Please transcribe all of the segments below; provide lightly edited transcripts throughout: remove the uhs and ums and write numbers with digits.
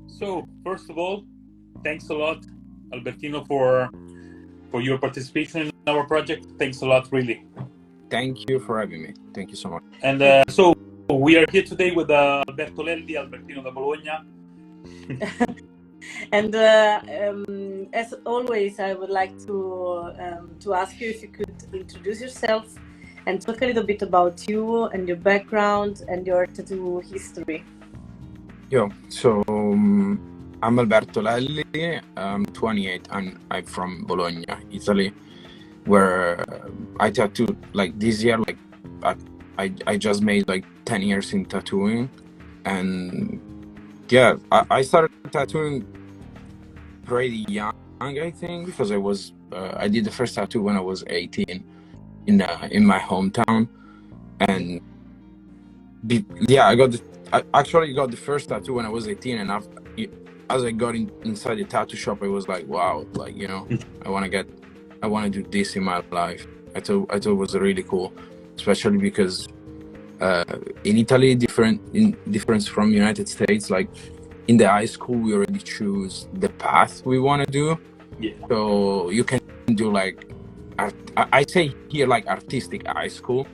So, first of all, thanks a lot, Albertino, for your participation in our project. Thanks a lot, really. Thank you for having me. Thank you so much. And so we are here today with Albertino da Bologna. And as always, I would like to ask you if you could introduce yourself and talk a little bit about you and your background and your tattoo history. So I'm Alberto Lelli. I'm 28 and I'm from Bologna, Italy, where I tattooed like this year. Like I just made like 10 years in tattooing, and yeah, I started tattooing pretty young, I think, because I did the first tattoo when I was 18 in my hometown, and I actually got the first tattoo when I was 18, and as I got inside the tattoo shop, I was like, wow, like, you know, I want to do this in my life. I thought it was really cool, especially because in Italy, difference from United States, like in the high school, we already choose the path we want to do. Yeah. So you can do like, I say here like artistic high school,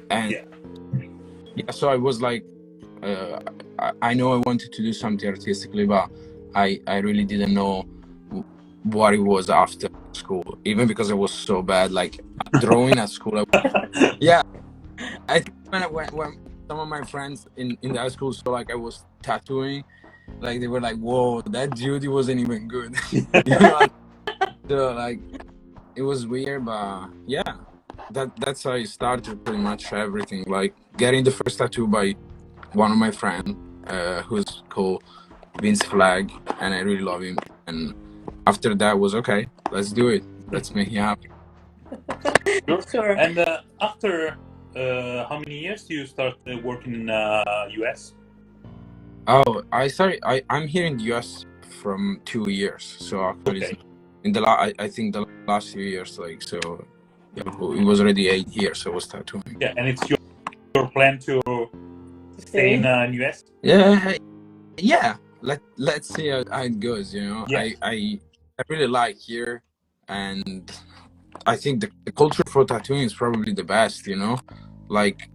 and yeah, so I was like, I know I wanted to do something artistically, but I really didn't know what it was after school, even because I was so bad, like drawing at school. Yeah, I think when some of my friends in the high school saw like I was tattooing, like they were like, whoa, that dude wasn't even good. You know? So like it was weird, but yeah, that's how I started pretty much everything, like getting the first tattoo by one of my friends, who's called Vince Flag, and I really love him. And after that was okay, let's do it, let's make it happen. Sure. And after how many years do you start working in US? Oh, I'm here in the US from 2 years, so actually Okay. in I think the last few years, like, so yeah, it was already 8 years I was tattooing. Yeah, and it's your plan to stay in US? Yeah, let's see how it goes, you know. Yeah. I really like here, and I think the culture for tattooing is probably the best, you know. Like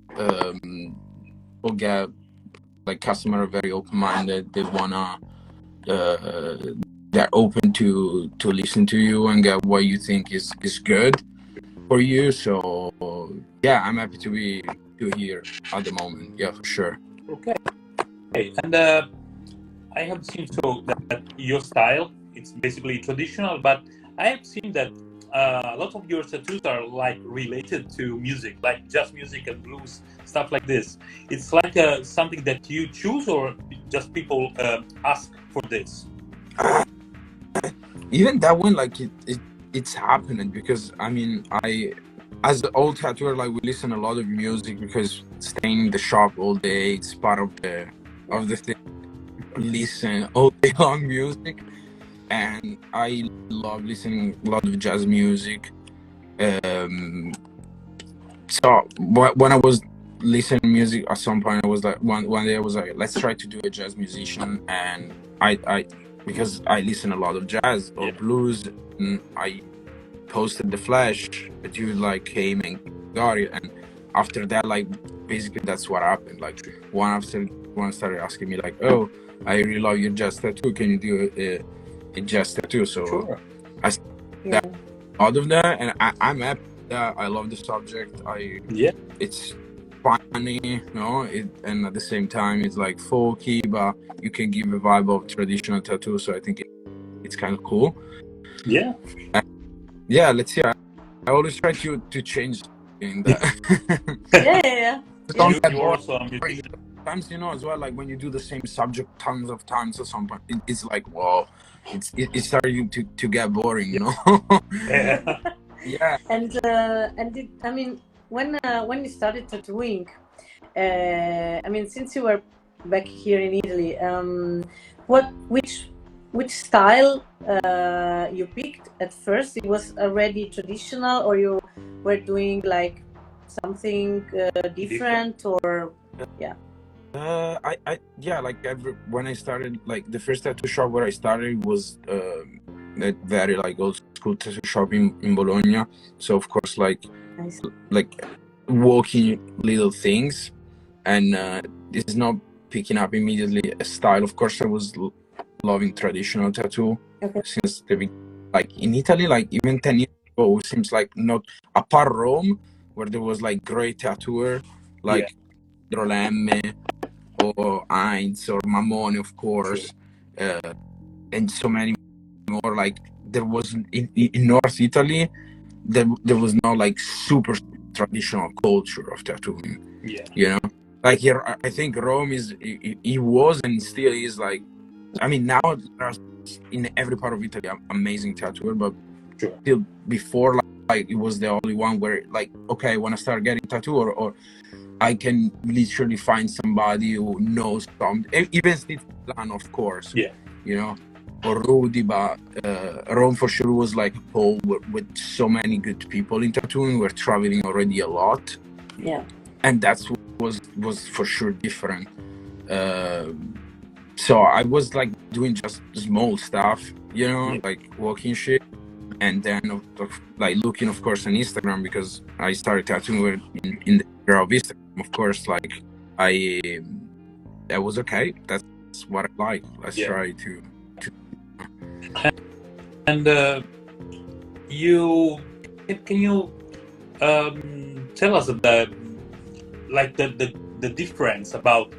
people get, like, customer are very open-minded. They wanna they're open to listen to you and get what you think is good for you. So yeah, I'm happy to be here at the moment. Yeah, for sure. Okay. And I have seen that your style, it's basically traditional, but I have seen that a lot of your tattoos are like related to music, like jazz music and blues, stuff like this. It's like something that you choose, or just people ask for this? Even that one, like it's happening, because I mean, as the old tattooer, like, we listen a lot of music because staying in the shop all day, it's part of the thing. Listen all day long music, and I love listening a lot of jazz music. So when I was listening music, at some point I was like, one day I was like, let's try to do a jazz musician. And I because I listen a lot of jazz or blues, and I posted the Flash, a dude like came and got it. And after that, like, basically that's what happened. Like, one after one started asking me like, oh, I really love your jazz tattoo, can you do a jazz tattoo? So sure. I that out of that, and I'm happy that I love the subject. It's funny, you know, and at the same time it's like folky, but you can give a vibe of traditional tattoo. So I think it's kind of cool. Yeah. Yeah, let's see. I always try to change in that. Yeah. Sometimes, you know, as well, like when you do the same subject tons of times or something, it's like, whoa, it's starting to get boring, you know. Yeah. And I mean, when you started tattooing, I mean, since you were back here in Italy, which style you picked at first? It was already traditional, or you were doing like something different, or yeah? Yeah, like when I started, like the first tattoo shop where I started was a very like old school tattoo shop in Bologna. So of course, Nice. like walking little things, and this is not picking up immediately a style. Of course, I was loving traditional tattoo since the beginning. Like in Italy, like even 10 years ago, it seems like not apart Rome, where there was like great tattooer like Drolemme or Heinz or Mamone, of course, and so many more. Like there was in North Italy, there was no like super traditional culture of tattooing. You know, like here, I think Rome it was and still is like. I mean, now there's in every part of Italy amazing tattooer, but still before like it was the only one where like, okay, I want to start getting tattoo, or I can literally find somebody who knows something. Even Steve Plan, of course, you know, or Rudy, but Rome for sure was like a pole with so many good people in tattooing. We're traveling already a lot, and that's was for sure different. So I was like doing just small stuff, you know, like walking shit, and then like looking, of course, on Instagram, because I started tattooing in the era of Instagram. Of course, like that was okay. That's what I like. Let's try to. And you can you tell us about like the difference about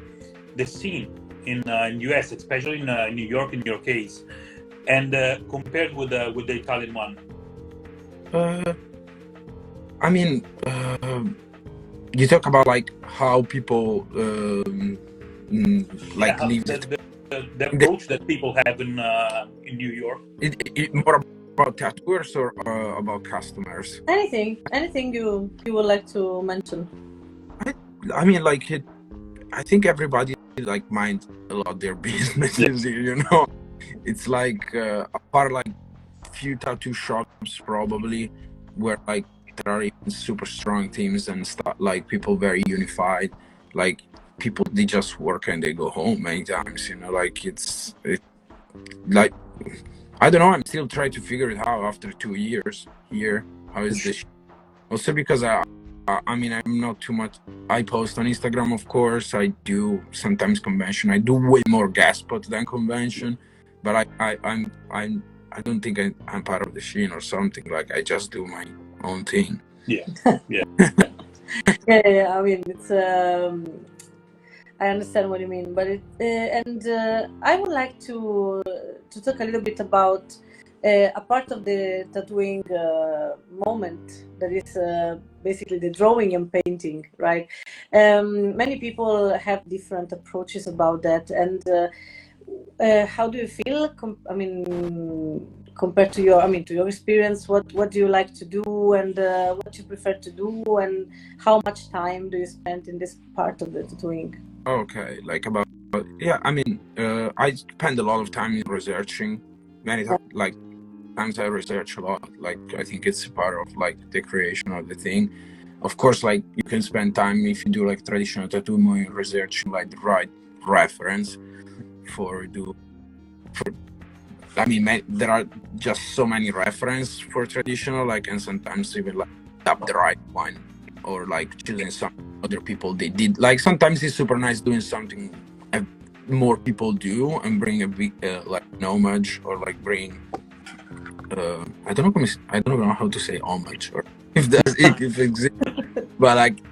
the scene in US, especially in New York, in your case, and compared with the Italian one? I mean, you talk about like how people like live the approach that people have in New York. More about tattooers or about customers? Anything you would like to mention? I mean, like I think everybody like mind a lot their businesses, you know. It's like apart like few tattoo shops probably where like there are even super strong teams and stuff, like people very unified, like people they just work and they go home many times, you know. Like it's like I don't know, I'm still trying to figure it out after 2 years here. How is this? Also because I mean, I'm not too much. I post on Instagram, of course. I do sometimes convention. I do way more gas spot than convention, but I don't think I'm part of the scene or something. Like I just do my own thing. Yeah. I mean, it's. I understand what you mean, but I would like to talk a little bit about a part of the tattooing moment that is basically the drawing and painting, right? Many people have different approaches about that, and how do you feel? Compared to your experience, what do you like to do, and what you prefer to do, and how much time do you spend in this part of the tattooing? Okay, like about yeah. I mean, I spend a lot of time in researching. Many times I research a lot. Like I think it's a part of like the creation of the thing. Of course, like you can spend time if you do like traditional tattoo more in researching like the right reference I mean, there are just so many references for traditional, like, and sometimes even like up the right one, or like choosing some other people they did. Like sometimes it's super nice doing something more people do and bring a big like an homage, or like bring I don't know how to say homage, or if that's if it exists, but like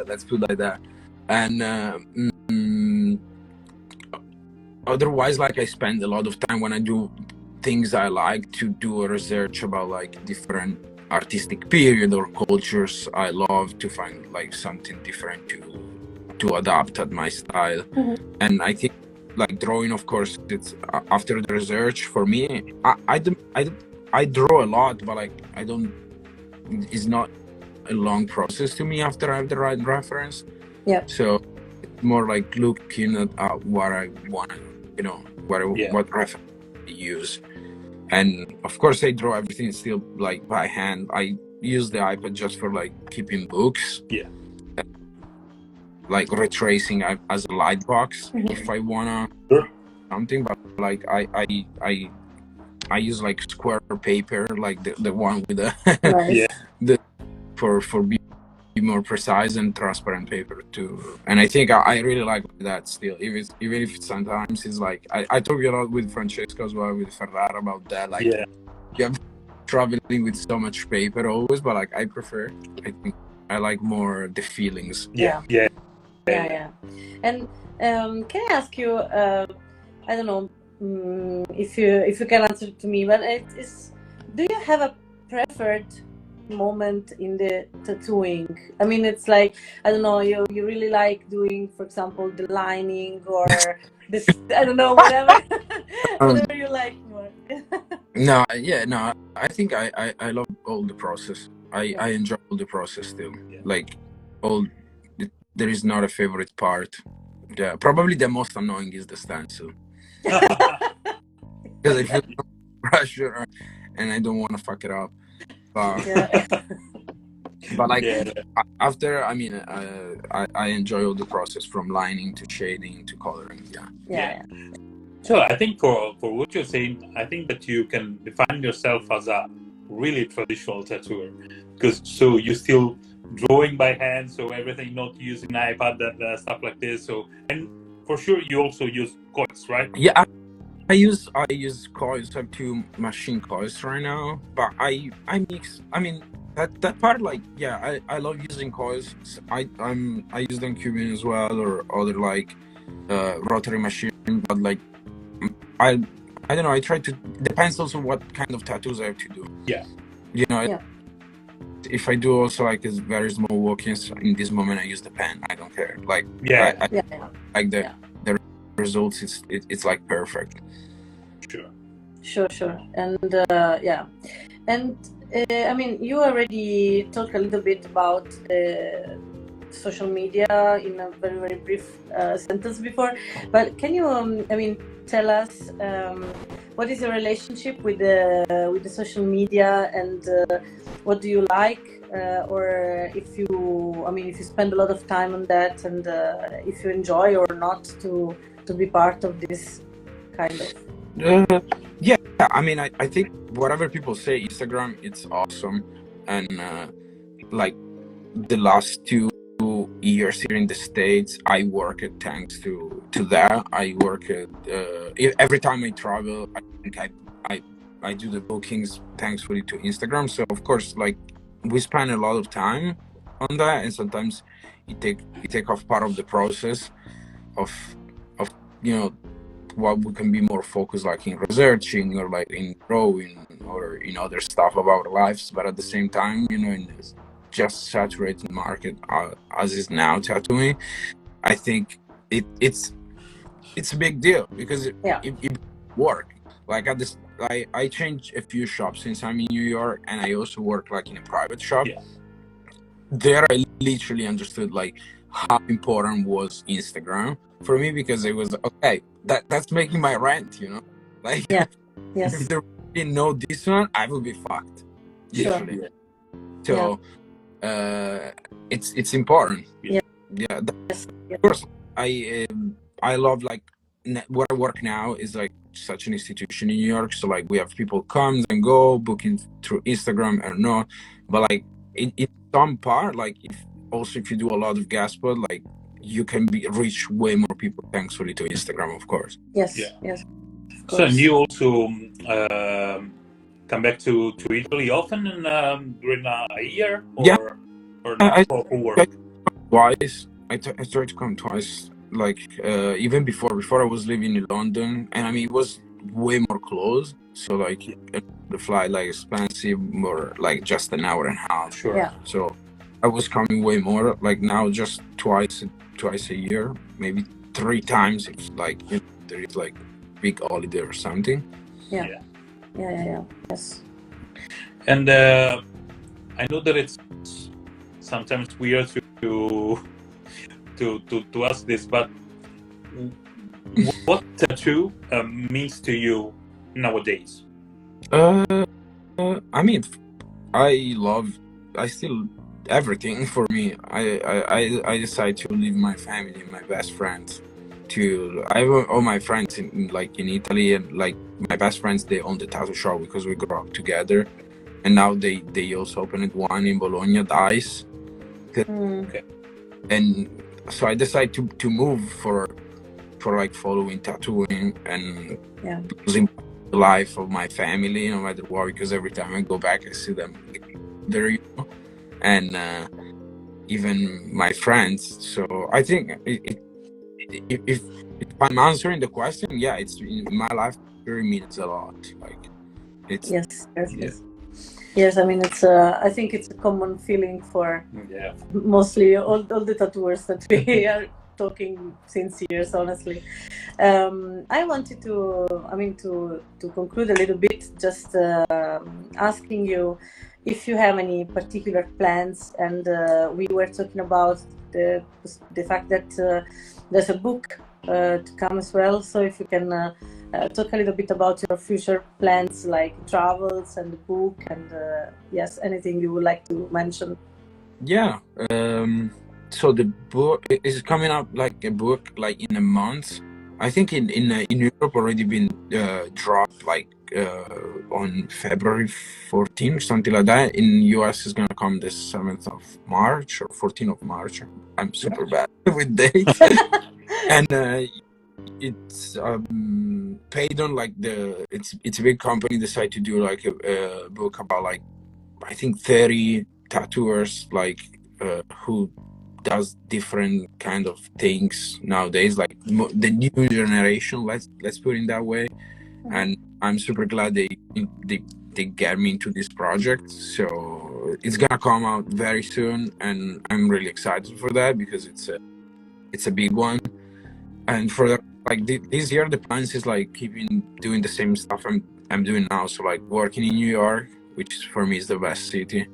let's put it like that. And otherwise, like I spend a lot of time when I do things I like to do a research about like different artistic period or cultures I love, to find like something different to adapt at my style. And I think like drawing, of course, it's after the research for me. I draw a lot, but like it's not a long process to me after I have the right reference. So it's more like looking at what I want, you know, what reference I use. And of course I draw everything still like by hand. I use the iPad just for like keeping books. like retracing as a light box if I wanna something, but like I use like square paper, like the one with the Nice. the for be more precise, and transparent paper too. And I think I really like that still, even if sometimes it's like I talk a lot with Francesco as well, with Ferrara, about that, like you're traveling with so much paper always, but like I think I like more the feelings. Yeah. And can I ask you, I don't know if you can answer to me, but it is, do you have a preferred moment in the tattooing? I mean, it's like, I don't know, you really like doing, for example, the lining or this, I don't know, whatever whatever you like more. No, I think I love all the process. I enjoy all the process still. Like there is not a favorite part. Yeah, probably the most annoying is the stencil. Because I feel no pressure and I don't want to fuck it up. But like after, I mean, I enjoy all the process, from lining to shading to coloring. Yeah. So I think for what you're saying, I think that you can define yourself as a really traditional tattooer, because so you still drawing by hand, so everything not using iPad, that stuff like this. So, and for sure you also use coils, right? Yeah, I use coils. I have 2 machine coils right now, but I mix. I mean that part, like, yeah, I love using coils. I use them Cuban as well, or other like rotary machine, but like I don't know. I try to, depends also what kind of tattoos I have to do. Yeah. You know, if I do also like a very small walk-ins, in this moment I use the pen. I don't care. Like I like the results. It's like perfect. Sure. And and I mean, you already talked a little bit about social media in a very, very brief sentence before, but can you I mean, tell us what is your relationship with the social media, and what do you like, or if you spend a lot of time on that, and if you enjoy or not to be part of this kind of. Yeah, I mean, I think whatever people say, Instagram, it's awesome, and like the last 2 years here in the States, I work it thanks to that. I work it every time I travel. I think I do the bookings thankfully to Instagram. So of course, like, we spend a lot of time on that, and sometimes you take off part of the process of what we can be more focused, like in researching, or like in drawing, or in other stuff about our lives. But at the same time, in this just saturated market as is now tattooing, I think it's a big deal, because it work. Like at this, I changed a few shops since I'm in New York, and I also work like in a private shop. There I literally understood like how important was Instagram for me, because it was okay, that's making my rent, like if there didn't know this one, I would be fucked, literally. So it's important. Of course, I love, like, where I work now is like such an institution in New York, so like we have people come and go, booking through Instagram or not, but like in some part, like if you do a lot of gas spot, like you can reach way more people thankfully to Instagram, of course. Yes. So you also come back to Italy often, and during a year, or not, for work? Twice. I tried to come twice. Like even before I was living in London, and I mean it was way more close. So like the flight, like, expensive, or like just an hour and a half. So I was coming way more. Like now, just twice a year, maybe 3 times if like there is like big holiday or something. Yes. And I know that it's sometimes weird to ask this, but what tattoo means to you nowadays? I mean, I still everything for me. I decided to leave my family, my best friends. I have all my friends in Italy, and like my best friends, they own the tattoo shop because we grew up together, and now they also opened one in Bologna, the Ice. Okay. And so I decided to move for like following tattooing and losing the life of my family, no matter what, because every time I go back I see them there, and even my friends. So I think if I'm answering the question, yeah, it's in my life, it really means a lot. Like it's yes. I mean, it's I think it's a common feeling for mostly all the tattooers that we are talking since years, honestly. I wanted to conclude a little bit, just asking you if you have any particular plans, and we were talking about the fact that there's a book to come as well. So if you can talk a little bit about your future plans, like travels and the book, and yes, anything you would like to mention. Yeah. So the book is coming out, like a book, like in a month. I think in Europe already been dropped, like on February 14th, something like that. In US is gonna come the 7th of March or 14th of March. I'm super bad with dates. And it's paid on, like, it's a big company decided to do like a book about, like, I think 30 tattooers, like who does different kind of things nowadays, like the new generation, let's put it that way. And I'm super glad they get me into this project. So it's gonna come out very soon, and I'm really excited for that because it's a big one. And for this year, the plans is like keeping doing the same stuff I'm doing now. So like working in New York, which for me is the best city.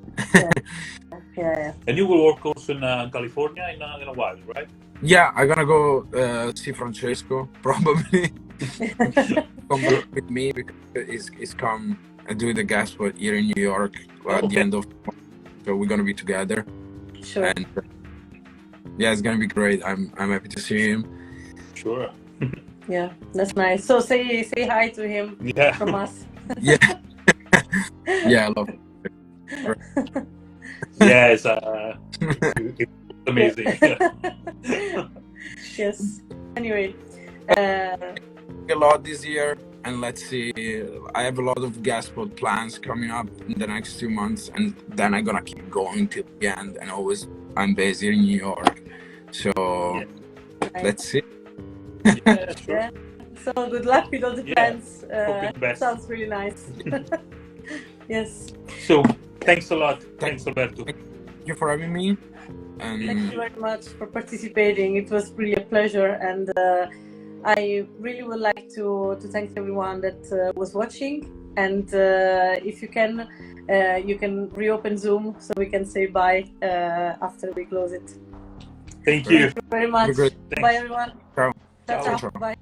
Yeah. And you will work also in California in a while, right? Yeah, I'm gonna go see Francesco probably. Come with me because he's come and do the guest spot here in New York at the end of March. So we're gonna be together. Sure. And yeah, it's gonna be great. I'm happy to see him. Sure. Yeah, that's nice. So say hi to him from us. Yeah. Yeah, I love it. Yeah, it's amazing. Yes. Anyway, a lot this year, and let's see. I have a lot of gas spot plans coming up in the next 2 months, and then I'm gonna keep going till the end. And always, I'm based here in New York, so let's see. Sure. Yeah. So good luck with all the plans. Sounds really nice. Yes. So thanks a lot. Thanks, Alberto. Thank you for having me. Thank you very much for participating. It was really a pleasure, and I really would like to thank everyone that was watching. And if you can reopen Zoom so we can say bye after we close it. Thank you. Thank you very much. Bye, everyone. Ciao. Ciao. Bye.